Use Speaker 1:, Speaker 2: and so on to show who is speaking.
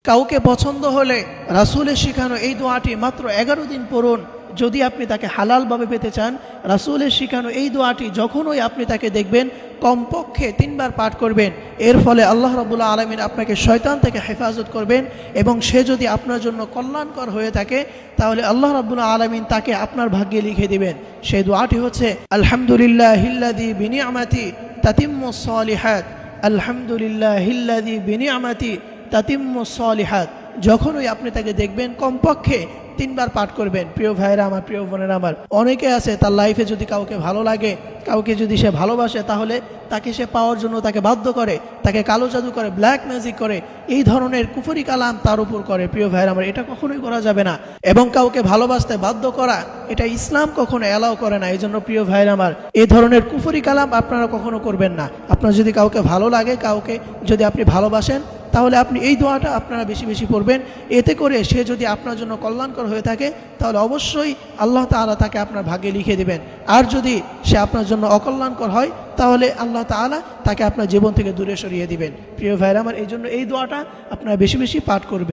Speaker 1: কাউকে পছন্দ হলে রাসূলের শিখানো এই দোয়াটি মাত্র 11 দিন পড়ুন। যদি আপনি তাকে হালালভাবে পেতে চান, রাসূলের শিখানো এই দোয়াটি যখনই আপনি তাকে দেখবেন কমপক্ষে 3 বার পাঠ করবেন। এর ফলে আল্লাহ রাব্বুল আলামিন আপনাকে শয়তান থেকে হেফাজত করবেন এবং সে যদি আপনার জন্য কল্যাণকর হয়ে থাকে তাহলে আল্লাহ রাব্বুল আলামিন তাকে আপনার ভাগ্যে লিখে দিবেন। সেই দোয়াটি হচ্ছে আলহামদুলিল্লাহিল্লাযী বিনিআমাতি তাতিম্মুস সালিহাত, আলহামদুলিল্লাহিল্লাযী বিনিআমাতি তাতিম্মুস সালিহাত। যখনই আপনি তাকে দেখবেন কমপক্ষে 3 বার পাঠ করবেন। প্রিয় ভাইরা আমার, প্রিয় বোনেরা আমার, অনেকে আছে তার লাইফে যদি কাউকে ভালো লাগে, কাউকে যদি সে ভালোবাসে, তাহলে তাকে সে পাওয়ার জন্য তাকে বাধ্য করে, তাকে কালো জাদু করে, ব্ল্যাক ম্যাজিক করে, এই ধরনের কুফরি কালাম তার উপর করে। প্রিয় ভাইরা আমার, এটা কখনোই করা যাবে না। এবং কাউকে ভালোবাসতে বাধ্য করা, এটা ইসলাম কখনো অ্যালাউ করে না। এই জন্য প্রিয় ভাইরা আমার, এই ধরনের কুফরি কালাম আপনারা কখনো করবেন না। আপনার যদি কাউকে ভালো লাগে, কাউকে যদি আপনি ভালোবাসেন, তাহলে আপনি এই দোয়াটা আপনারা বেশি বেশি পড়বেন। এতে করে সে যদি আপনার জন্য কল্যাণকর হয়ে থাকে তাহলে অবশ্যই আল্লাহ তাআলা তাকে আপনার ভাগ্যে লিখে দিবেন। আর যদি সে আপনার জন্য অকল্যাণকর হয় তাহলে আল্লাহ তাআলা তাকে আপনার জীবন থেকে দূরে সরিয়ে দিবেন। প্রিয় ভাইরা আমার, এই জন্য এই দোয়াটা আপনারা বেশি বেশি পাঠ করবেন।